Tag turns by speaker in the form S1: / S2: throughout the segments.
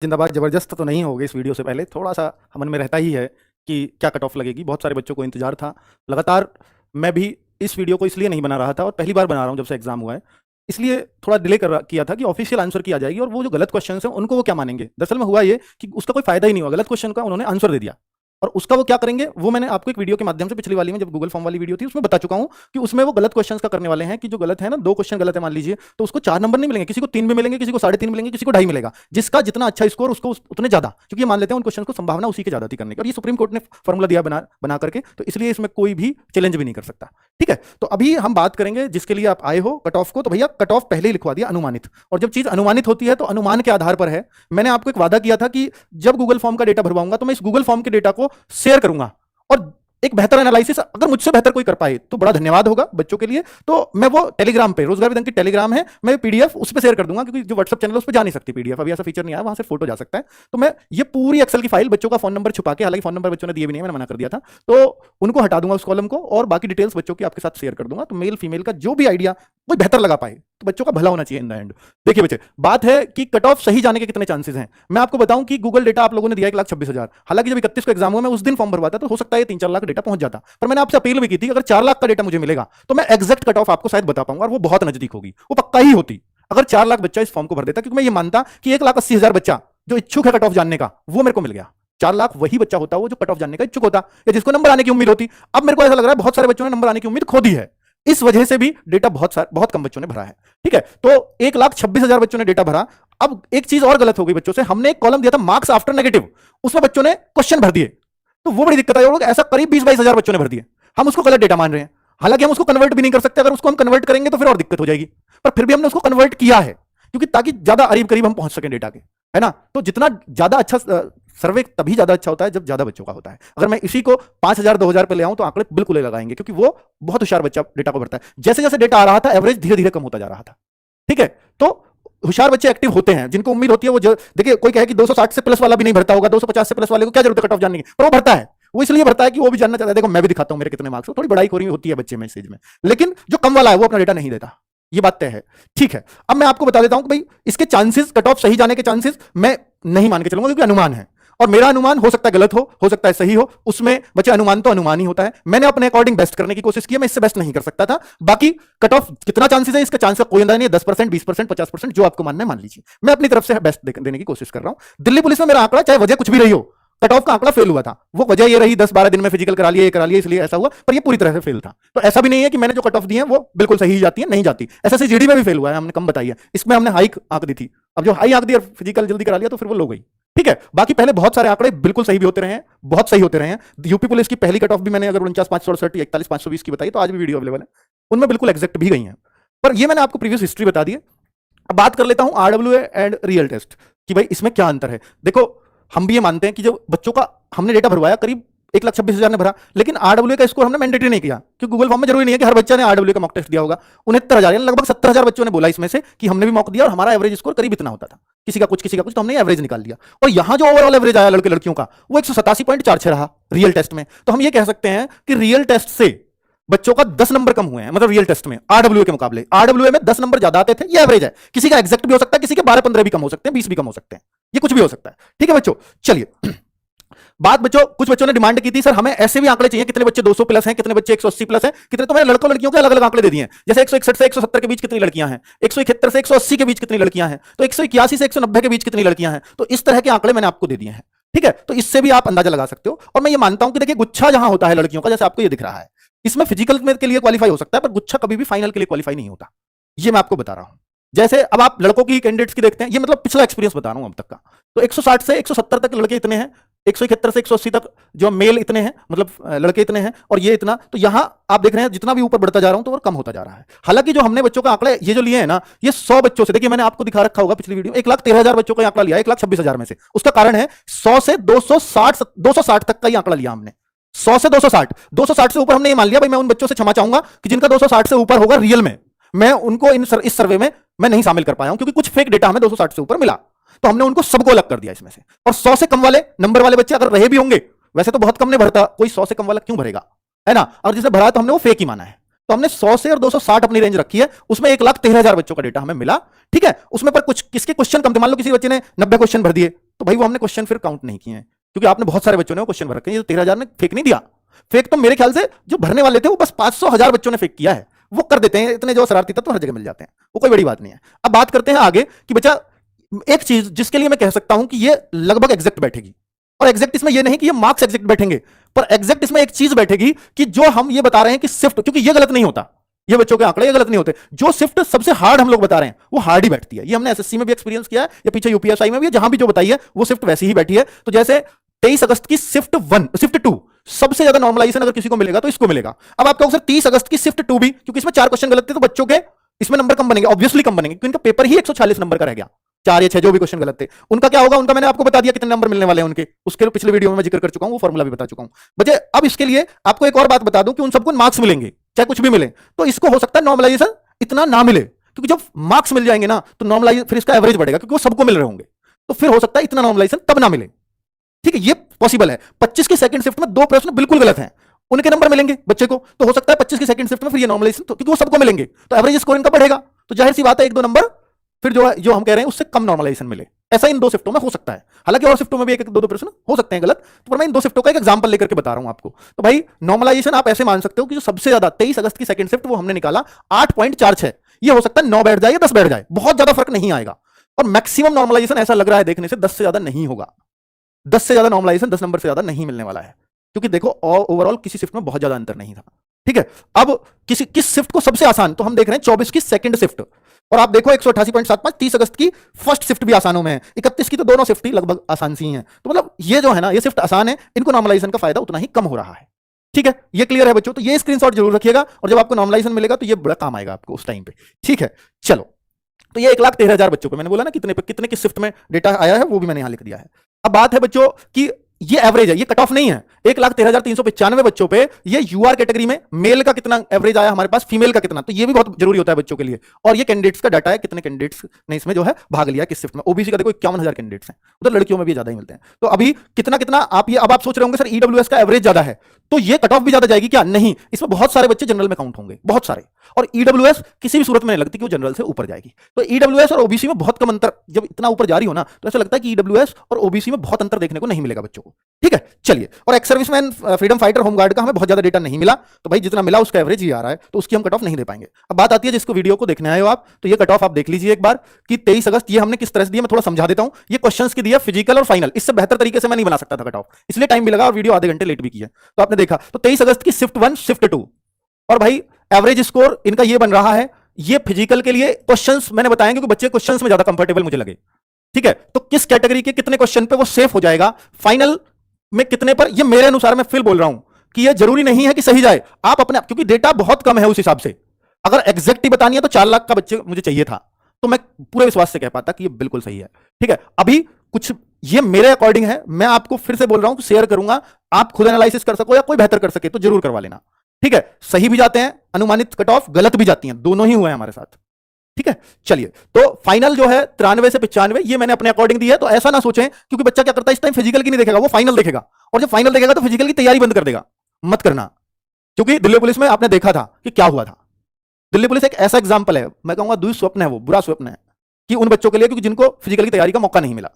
S1: जिंदाबाद जबरदस्त तो नहीं होगी इस वीडियो से पहले थोड़ा सा मन में रहता ही है कि क्या कट ऑफ लगेगी। बहुत सारे बच्चों को इंतजार था लगातार। मैं भी इस वीडियो को इसलिए नहीं बना रहा था और पहली बार बना रहा हूं जब से एग्जाम हुआ है, इसलिए थोड़ा डिले किया था कि ऑफिशियल आंसर की आ जाएगी और वो जो गलत क्वेश्चन हैं उनको वो क्या मानेंगे। दरअसल में हुआ ये कि उसका कोई फायदा ही नहीं हुआ, गलत क्वेश्चन का उन्होंने आंसर दे दिया और उसका वो क्या करेंगे वो मैंने आपको एक वीडियो के माध्यम से पिछली वाली में जब गूगल फॉर्म वाली वीडियो थी उसमें बता चुका हूं कि उसमें वो गलत क्वेश्चंस का करने वाले हैं कि जो गलत है ना, 2 क्वेश्चन गलत है मान लीजिए तो उसको 4 नंबर नहीं मिलेंगे, किसी को 3 भी मिलेंगे, किसी को 3.5 मिलेंगे, किसी को 2.5 मिलेगा। जिसका जितना अच्छा स्कोर उसको उतने ज्यादा, क्योंकि ये मान लेते हैं उन क्वेश्चन को संभावना उसी की ज्यादा थी करने की और ये सुप्रीम कोर्ट ने फॉर्मूला दिया बना करके, तो इसलिए इसमें कोई भी चैलेंज भी नहीं कर सकता। ठीक है, तो अभी हम बात करेंगे जिसके लिए आप आए हो कट ऑफ को। तो भैया कट ऑफ पहले ही लिखवा दिया अनुमानित, और जब चीज अनुमानित होती है तो अनुमान के आधार पर है। मैंने आपको एक वादा किया था कि जब गूगल फॉर्म का डेटा भरवाऊंगा तो मैं इस गूगल फॉर्म के डेटा को शेयर करूंगा और एक बेहतर एनालिसिस अगर मुझसे बेहतर कोई कर पाए तो बड़ा धन्यवाद होगा बच्चों के लिए। तो मैं वो टेलीग्राम पे, रोजगार विदन की टेलीग्राम है, मैं पीडीएफ उस पर शेयर कर दूंगा, क्योंकि जो व्हाट्सएप चैनल उस पर जा नहीं सकती पीडीएफ, अभी ऐसा फीचर नहीं आया, वहां से फोटो जा सकता है। तो मैं ये पूरी एक्सेल की फाइल बच्चों का फोन नंबर छुपा के, हालांकि फोन नंबर बच्चों ने दिए भी नहीं, मैंने मना कर दिया था, तो उनको हटा दूंगा उस कॉलम को और बाकी डिटेल्स बच्चों की आपके साथ शेयर कर दूंगा। तो मेल फीमेल का जो भी आइडिया कोई बेहतर लगा पाए तो बच्चों का भला होना चाहिए इन द एंड। देखिए बच्चे, बात है कि कट ऑफ सही जाने के कितने चांसेस हैं। मैं आपको बताऊं कि गूगल डेटा आप लोगों ने दिया 1,26,000, हालांकि जब 31 को एग्जाम हुआ मैं उस दिन फॉर्म भरवाता तो हो सकता है 3-4 लाख डेटा पहुंच जाता, पर मैंने आपसे अपील भी की थी अगर 4 लाख का डेटा मुझे मिलेगा तो मैं एग्जैक्ट कट ऑफ आपको शायद बता पाऊंगा और वो बहुत नजदीक होगी, वो पक्का ही होती अगर 4 लाख बच्चा इस फॉर्म को भर देता, क्योंकि मैं ये मानता कि 1,80,000 बच्चा जो इच्छुक है कट ऑफ जानने का वो मेरे को मिल गया। 4 लाख वही बच्चा होता वो जो कट ऑफ जानने का इच्छुक होता या जिसको नंबर आने की उम्मीद होती। अब मेरे को ऐसा लग रहा है बहुत सारे बच्चों ने नंबर आने की उम्मीद खो दी है, इस वजह से भी डेटा बहुत कम बच्चों ने भरा है। ठीक है, तो 1,26,000 बच्चों ने डेटा भरा। अब एक चीज और गलत हो गई बच्चों से, हमने एक कॉलम दिया था मार्क्स आफ्टर नेगेटिव, उसमें बच्चों ने क्वेश्चन भर दिए, तो वो बड़ी दिक्कत आई। लोग ऐसा करीब 20-22 हजार बच्चों ने भर दिए, हम उसको गलत डेटा मान रहे हैं, हालांकि हम उसको कन्वर्ट भी नहीं कर सकते। अगर उसको हम कन्वर्ट करेंगे तो फिर और दिक्कत हो जाएगी, पर फिर भी हमने उसको कन्वर्ट किया है क्योंकि ताकि ज्यादा करीब हम पहुंच सकें डेटा के, है ना। तो जितना ज्यादा अच्छा सर्वे तभी ज्यादा अच्छा होता है जब ज्यादा बच्चों का होता है। अगर मैं इसी को 5,000 2,000 पे ले आऊं तो आंकड़े बिल्कुल लगाएंगे, क्योंकि वो बहुत होशियार बच्चा डेटा को भरता है। जैसे जैसे डेटा आ रहा था एवरेज धीरे धीरे कम होता जा रहा था। ठीक है, तो होशियार बच्चे एक्टिव होते हैं, जिनको उम्मीद होती है वो देखिए कोई कहे कि 260 से प्लस वाला भी नहीं भरता होगा, 250 से प्लस वाले को क्या जरूरत है कट ऑफ जानने की, पर वो भरता है। वो इसलिए भरता है कि वो भी जानना चाहता है, देखो मैं भी दिखाता हूं मेरे कितने मार्क्स। थोड़ी बड़ाई खोरी होती है बच्चे में स्टेज में, लेकिन जो कम वाला है वो अपना डेटा नहीं देता, ये बात तय है। ठीक है, अब मैं आपको बता देता हूं कि भाई इसके चांसेस, कट ऑफ सही जाने के चांसेस मैं नहीं मान के चलूंगा, क्योंकि अनुमान है और मेरा अनुमान हो सकता है गलत हो सकता है सही हो। उसमें बच्चे अनुमान तो अनुमान ही होता है, मैंने अपने अकॉर्डिंग बेस्ट करने की कोशिश की, मैं इससे बेस्ट नहीं कर सकता था। बाकी कट ऑफ कितना चांसेस है, इसका चांस का कोई अंदाजा नहीं है, 10%, 20%, 50%, जो आपको मानना है मान लीजिए। मैं अपनी तरफ से बेस्ट देने की कोशिश कर रहा हूं। दिल्ली पुलिस में मेरा आंकड़ा, चाहे वजह कुछ भी रही हो, कट ऑफ का आंकड़ा फेल हुआ था। वो वजह ये रही 10-12 दिन में फिजिकल करा लिया, ये करा लिया, इसलिए ऐसा हुआ, पर ये पूरी तरह से फेल था। तो ऐसा भी नहीं है कि मैंने जो कट ऑफ दी है वो बिल्कुल सही जाती है, नहीं जाती। एसएससी में भी फेल हुआ है, हमने कम बताई है, इसमें हमने हाई आंक दी थी। अब जो हाई आंक दी और फिजिकल जल्दी करा लिया तो फिर वो लो गई। ठीक है, बाकी पहले बहुत सारे आंकड़े बिल्कुल सही भी होते रहे हैं, बहुत सही होते रहे हैं। यूपी पुलिस की पहली कट ऑफ भी मैंने अगर 49,568 या 41,520 की बताई तो आज भी वीडियो अवेलेबल है, उनमें बिल्कुल एग्जैक्ट भी गई हैं। पर ये मैंने आपको प्रीवियस हिस्ट्री बता दी है। अब बात कर लेता हूं आरडब्ल्यूए एंड रियल टेस्ट कि भाई इसमें क्या अंतर है। देखो, हम भी ये मानते हैं कि जो बच्चों का हमने डेटा भरवाया करीब 1,26,000 ने भरा, लेकिन आरडब्ल्यूए का स्कोर हमने मैंडेटरी नहीं किया, क्योंकि गूगल फॉर्म में जरूरी नहीं है कि हर बच्चा ने आरडब्ल्यूए का मॉक टेस्ट दिया होगा। 69,000 यानी लगभग 70,000 बच्चों ने बोला इसमें से कि हमने भी मॉक दिया और हमारा एवरेज स्कोर करीब इतना होता था, किसी का कुछ, तो हमने एवरेज निकाल लिया। और यहां जो ओवरऑल एवरेज आया लड़के लड़कियों का वो 187.46 रहा रियल टेस्ट में। तो हम ये कह सकते हैं कि रियल टेस्ट से बच्चों का 10 नंबर कम हुए हैं, मतलब रियल टेस्ट में आरडब्ल्यूए के मुकाबले। आरडब्ल्यूए में 10 नंबर ज्यादा आते थे, ये एवरेज है। किसी का एग्जैक्ट भी हो सकता है, किसी के 12-15 भी कम हो सकते हैं, 20 भी कम हो सकते हैं, ये कुछ भी हो सकता है। ठीक है बच्चों, चलिए बात बच्चों, कुछ बच्चों ने डिमांड की थी सर हमें ऐसे भी आंकड़े चाहिए, कितने बच्चे 200 प्लस हैं, कितने बच्चे 180 प्लस हैं, कितने। तो मैंने लड़कों लड़कियों के अलग अलग आंकड़े दे दिए हैं। जैसे 161 से 170 के बीच कितनी लड़कियां हैं, 171 से 180 के बीच कितनी लड़कियां हैं, तो 181 से 190 के बीच कितनी लड़कियां हैं। तो इस तरह के आंकड़े मैंने आपको दे दिए हैं। ठीक है, तो इससे भी आप अंदाजा लगा सकते हो। और मैं ये मानता हूं कि देखिए गुच्छा जहां होता है लड़कियों का, जैसे आपको ये दिख रहा है, इसमें फिजिकल के लिए क्वालिफाई हो सकता है, पर गुच्छा कभी भी फाइनल के लिए क्वालिफाई नहीं होता, ये मैं आपको बता रहा हूं। जैसे अब आप लड़कों की कैंडिडेट्स की देखते हैं, ये मतलब पिछला एक्सपीरियंस बता रहा हूं अब तक का, तो 160 से 170 तक लड़के इतने हैं, 171 से 180 तक जो मेल इतने हैं, मतलब लड़के इतने हैं, और ये इतना। तो यहां आप देख रहे हैं जितना भी ऊपर बढ़ता जा रहा हूं तो वो कम होता जा रहा है। हालांकि जो हमने बच्चों का आंकड़ा ये जो लिए हैं ना, ये 100 बच्चों से, देखिए मैंने आपको दिखा रखा होगा पिछली वीडियो, 1,13,000 बच्चों का आंकड़ा लिया, 1,26,000 में से। उसका कारण है 100 से 260 तक का ही आंकड़ा लिया हमने, 100 से 260 से ऊपर हमने ये मान लिया भाई मैं उन बच्चों से क्षमा चाहूंगा कि जिनका 260 से ऊपर होगा रियल में, मैं उनको इस सर्वे में मैं नहीं शामिल कर पाया हूं, क्योंकि कुछ फेक डेटा हमें 260 से ऊपर मिला, तो हमने उनको सबको अलग कर दिया इसमें से। और 100 से कम वाले नंबर वाले बच्चे अगर रहे भी होंगे, वैसे तो बहुत कम ने भरता, कोई 100 से कम वाला क्यों भरेगा, है ना। और जिसने भरा तो हमने वो फेक ही माना है। तो हमने 100 से और 260 अपनी रेंज रखी है, उसमें 1,13,000 बच्चों का डेटा हमें मिला। ठीक है, उसमें पर कुछ किसके क्वेश्चन कम थे, मान लो किसी बच्चे ने 90 क्वेश्चन भर दिए, तो भाई वो हमने क्वेश्चन फिर काउंट नहीं किए हैं, क्योंकि आपने बहुत सारे बच्चों ने वो क्वेश्चन भर रखे हैं। ये 13,000 ने फेक नहीं दिया। फेक तो मेरे ख्याल से जो भरने वाले थे वो बस 500,000 बच्चों ने फेक किया है। वो कर देते हैं, इतने जो शरारती तत्व तो हर जगह मिल जाते हैं, वो कोई बड़ी बात नहीं है। अब बात करते हैं आगे कि बच्चा एक चीज जिसके लिए मैं कह सकता हूं कि ये लगभग एग्जैक्ट बैठेगी, और एग्जैक्ट इसमें ये नहीं कि ये मार्क्स एग्जैक्ट बैठेंगे, पर एग्जैक्ट इसमें एक चीज बैठेगी कि जो हम ये बता रहे हैं कि शिफ्ट, क्योंकि ये गलत नहीं होता, ये बच्चों के आंकड़े ये गलत नहीं होते, जो शिफ्ट सबसे हार्ड हम लोग बता रहे हैं वो हार्ड ही बैठती है। ये हमने एसएससी में भी एक्सपीरियंस किया है, या पीछे यूपीएसआई में भी, जहां भी जो बताई है वो शिफ्ट वैसी ही बैठी है। तो जैसे 23 अगस्त की शिफ्ट 1, शिफ्ट 2 सबसे ज्यादा नॉर्मलाइजेशन अगर किसी को मिलेगा तो इसको मिलेगा। अब आप कहोगे सर 30 अगस्त की शिफ्ट 2 भी, क्योंकि इसमें 4 क्वेश्चन गलत थे तो बच्चों के इसमें नंबर कम बनेंगे, ऑब्वियसली कम बनेंगे, क्योंकि इनका पेपर ही 140 नंबर का रह गया, 4 या 6 जो भी क्वेश्चन गलत थे। उनका क्या होगा, उनका मैंने आपको बता दिया कितने नंबर मिलने वाले हैं उनके, उसके पिछले वीडियो में मैं जिक्र कर चुका हूं, वो फॉर्मूला भी बता चुका हूं। बच्चे अब इसके लिए आपको एक और बात बता दूं कि उन सबको मार्क्स मिलेंगे चाहे कुछ भी मिले, तो इसको हो सकता है नॉर्मलाइजेशन इतना ना मिले, क्योंकि जब मार्क्स मिल जाएंगे ना तो नॉर्मलाइज फिर इसका एवरेज बढ़ेगा, क्योंकि वो सबको मिल रहे होंगे, तो फिर हो सकता है इतना नॉर्मलाइजेशन तब ना मिले। ठीक है, ये पॉसिबल है। 25 की सेकंड शिफ्ट में 2 प्रश्न बिल्कुल गलत हैं, उनके नंबर मिलेंगे बच्चे को, तो हो सकता है 25 की सेकंड शिफ्ट में फिर ये नॉर्मलाइजेशन, तो क्योंकि वो सबको मिलेंगे तो एवरेज स्कोर इनका बढ़ेगा, तो जाहिर सी बात है 1-2 नंबर फिर जो हम कह रहे हैं उससे कम नॉर्मलाइजेशन मिले। ऐसा इन 2 शिफ्टों में हो सकता है, हालांकि और शिफ्टों में भी 1-2 प्रश्न हो सकते हैं गलत, तो मैं इन 2 शिफ्टों का एक एग्जांपल लेकर के बता रहा हूं आपको। तो भाई नॉर्मलाइजेशन आप ऐसे मान सकते हो कि जो सबसे ज्यादा 23 अगस्त की सेकंड शिफ्ट वो हमने निकाला 8.46, ये हो सकता है 9 बैठ जाए या 10 बैठ जाए, बहुत ज्यादा फर्क नहीं आएगा। और मैक्सिमम नॉर्मलाइजेशन ऐसा लग रहा है देखने से 10 से ज्यादा नहीं होगा, 10 से ज्यादा नॉर्मलाइजेशन 10 नंबर से ज्यादा नहीं मिलने वाला है, क्योंकि देखो ओवरऑल किसी शिफ्ट में बहुत ज्यादा अंतर नहीं था। ठीक है, अब किस शिफ्ट को सबसे आसान, तो हम देख रहे हैं 24 की सेकंड शिफ्ट, और आप देखो 188.75, 30 अगस्त की फर्स्ट शिफ्ट भी आसानों में है, 31 की तो दोनों शिफ्ट ही लगभग आसान सी हैं, तो मतलब ये जो है ना ये शिफ्ट आसान है, इनको नॉर्मलाइजेशन का फायदा उतना ही कम हो रहा है। ठीक है, ये क्लियर है बच्चों, तो ये स्क्रीनशॉट जरूर रखिएगा, और जब आपको नॉर्मलाइजेशन मिलेगा तो ये बड़ा काम आएगा आपको उस टाइम पे। ठीक है, चलो, तो ये 1,13,000 बच्चों पे मैंने बोला ना कितने पे कितने की शिफ्ट में डेटा आया है, वो भी मैंने यहां लिख दिया है। अब बात है बच्चों कि ये एवरेज है, ये कट ऑफ नहीं है। 1,13,395 बच्चों पे ये यूआर कैटेगरी में मेल का कितना एवरेज आया हमारे पास, फीमेल का कितना, तो ये भी बहुत जरूरी होता है बच्चों के लिए। और ये कैंडिडेट्स का डाटा है, कितने कैंडिडेट्स ने इसमें जो है भाग लिया किस शिफ्ट में। ओबीसी का देखो 51,000 कैंडिडेट्स हैं, उधर लड़कियों में भी ज्यादा ही मिलते हैं। तो अभी कितना कितना आप ये अब आप सोच रहे होंगे सर ईडब्ल्यूएस का एवरेज ज्यादा है तो ये कट ऑफ भी ज्यादा जाएगी क्या, नहीं, इसमें बहुत सारे बच्चे जनरल में काउंट होंगे, बहुत सारे, और ईडब्ल्यूएस किसी भी सूरत में नहीं लगती कि वो जनरल से ऊपर जाएगी। तो ईडब्ल्यूएस और ओबीसी में बहुत कम अंतर, जब इतना ऊपर जा रही हो ना तो ऐसा लगता है कि ईडब्ल्यूएस और ओबीसी में बहुत अंतर देखने को नहीं मिलेगा बच्चों को। ठीक है, चलिए, और ex serviceman, freedom fighter, home guard का हमें बहुत ज्यादा डेटा नहीं मिला, तो भाई जितना मिला उसका एवरेज ही आ रहा है, तो उसकी हम कट ऑफ नहीं दे पाएंगे। अब बात आती है जिसको वीडियो को देखने आए हो आप, तो ये कट ऑफ आप देख लीजिए एक बार कि 23 अगस्त ये हमने किस तरह से दिया, मैं थोड़ा समझा देता हूं। ये क्वेश्चंस की दिया फिजिकल और फाइनल, इससे बेहतर तरीके से मैं नहीं बना सकता था कट ऑफ, इसलिए टाइम भी लगा और वीडियो आधे घंटे लेट भी किया। तो आपने देखा, तो 23 अगस्त की शिफ्ट 1, शिफ्ट 2, और भाई एवरेज स्कोर इनका ये बन रहा है। ये फिजिकल के लिए क्वेश्चंस मैंने बताया क्योंकि बच्चे क्वेश्चंस में ज्यादा कंफर्टेबल मुझे लगे। ठीक है, तो किस कैटेगरी के कितने क्वेश्चन पे वो सेफ हो जाएगा, फाइनल में कितने पर, ये मेरे अनुसार मैं फिर बोल रहा हूं कि ये जरूरी नहीं है कि सही जाए, आप अपने, क्योंकि डेटा बहुत कम है उस हिसाब से। अगर एग्जैक्ट ही बतानी है तो 4 लाख का बच्चे मुझे चाहिए था, तो मैं पूरे विश्वास से कह पाता कि ये बिल्कुल सही है। ठीक है, अभी कुछ ये मेरे अकॉर्डिंग है, मैं आपको फिर से बोल रहा हूं कि शेयर करूंगा, आप खुद एनालिसिस कर सको या कोई बेहतर कर सके तो जरूर करवा लेना। ठीक है, सही भी जाते हैं अनुमानित कट ऑफ, गलत भी जाती हैं, दोनों ही हुए हैं हमारे साथ। ठीक है, चलिए, तो फाइनल जो है 93 से 95 ये मैंने अपने अकॉर्डिंग दी है। तो ऐसा ना सोचें, क्योंकि बच्चा क्या करता है इस टाइम फिजिकल की नहीं देखेगा, वो फाइनल देखेगा, और जब फाइनल देखेगा तो फिजिकल की तैयारी बंद कर देगा, मत करना। क्योंकि दिल्ली पुलिस में आपने देखा था कि क्या हुआ था। दिल्ली पुलिस एक ऐसा एग्जाम्पल है, मैं कहूंगा दुस्वप्न है, वो बुरा स्वप्न है कि उन बच्चों के लिए क्योंकि जिनको फिजिकल की तैयारी का मौका नहीं मिला।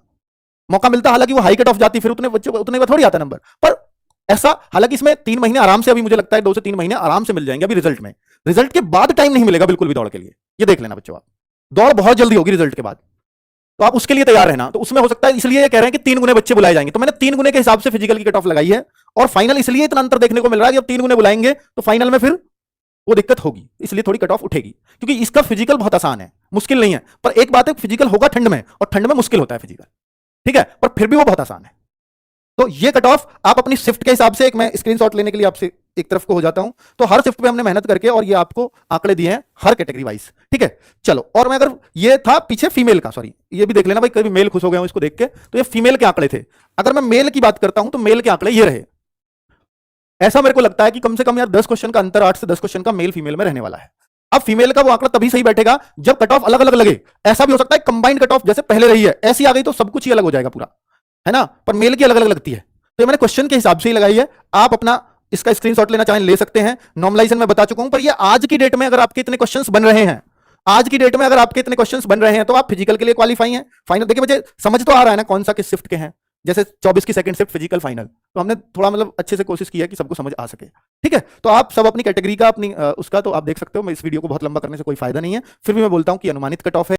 S1: मौका मिलता हालांकि वो हाई कट ऑफ जाती, फिर उतने बच्चों को उतने थोड़ी आता नंबर, पर ऐसा, हालांकि इसमें 3 महीने आराम से, अभी मुझे लगता है 2 से 3 महीने आराम से मिल जाएंगे अभी रिजल्ट में। रिजल्ट के बाद टाइम नहीं मिलेगा बिल्कुल भी दौड़ के लिए, ये देख लेना बच्चों आप, दौड़ बहुत जल्दी होगी रिजल्ट के बाद, तो आप उसके लिए तैयार रहना। तो उसमें हो सकता है, इसलिए ये कह रहे हैं कि 3 गुने बच्चे बुलाए जाएंगे, तो मैंने 3 गुने के हिसाब से फिजिकल की कट ऑफ लगाई है। और फाइनल इसलिए इतना अंतर देखने को मिल रहा है कि अब 3 गुने बुलाएंगे तो फाइनल में फिर वो दिक्कत होगी, इसलिए थोड़ी कट ऑफ उठेगी, क्योंकि इसका फिजिकल बहुत आसान है, मुश्किल नहीं है। पर एक बात है, फिजिकल होगा ठंड में, और ठंड में मुश्किल होता है फिजिकल, ठीक है, पर फिर भी वो बहुत आसान है। तो ये कट ऑफ आप अपनी शिफ्ट के हिसाब से, एक मैं स्क्रीनशॉट लेने के लिए आपसे एक तरफ को हो जाता हूं, तो हर शिफ्ट पे हमने मेहनत करके और ये आपको आंकड़े दिए हैं हर कैटेगरी वाइज। ठीक है, चलो, और मैं अगर ये था पीछे फीमेल का, सॉरी ये भी देख लेना भाई, कभी मेल खुश हो गया हूं इसको देख के, तो ये फीमेल के आंकड़े थे। अगर मैं मेल की बात करता हूं तो मेल के आंकड़े ये रहे। ऐसा मेरे को लगता है कि कम से कम यार 10 क्वेश्चन का अंतर, 8 से 10 क्वेश्चन का मेल फीमेल में रहने वाला है। अब फीमेल का वो आंकड़ा तभी सही बैठेगा जब कट ऑफ अलग अलग लगे। ऐसा भी हो सकता है कंबाइंड कट ऑफ जैसे पहले रही है ऐसी आ गई तो सब कुछ ही अलग हो जाएगा पूरा, है ना, पर मेल की अलग अलग लगती है। तो ये मैंने क्वेश्चन के हिसाब से ही लगाई है, आप अपना इसका स्क्रीनशॉट लेना चाहें ले सकते हैं। नॉर्मलाइजेशन में बता चुका हूं, पर ये आज की डेट में अगर आपके इतने क्वेश्चंस बन रहे हैं आज की डेट में अगर आपके इतने क्वेश्चंस बन रहे हैं तो आप फिजिकल के लिए क्वालिफाई हैं। फाइनल देखिए, मुझे समझ तो आ रहा है ना कौन सा किस शिफ्ट के हैं। जैसे 24 की सेकंड शिफ्ट फिजिकल फाइनल, तो हमने थोड़ा मतलब अच्छे से कोशिश किया कि सबको समझ आ सके। ठीक है, तो आप सब अपनी कैटेगरी का अपनी उसका तो आप देख सकते हो। मैं इस वीडियो को बहुत लंबा करने से कोई फायदा नहीं है, फिर भी मैं बोलता हूं कि अनुमानित कट ऑफ है।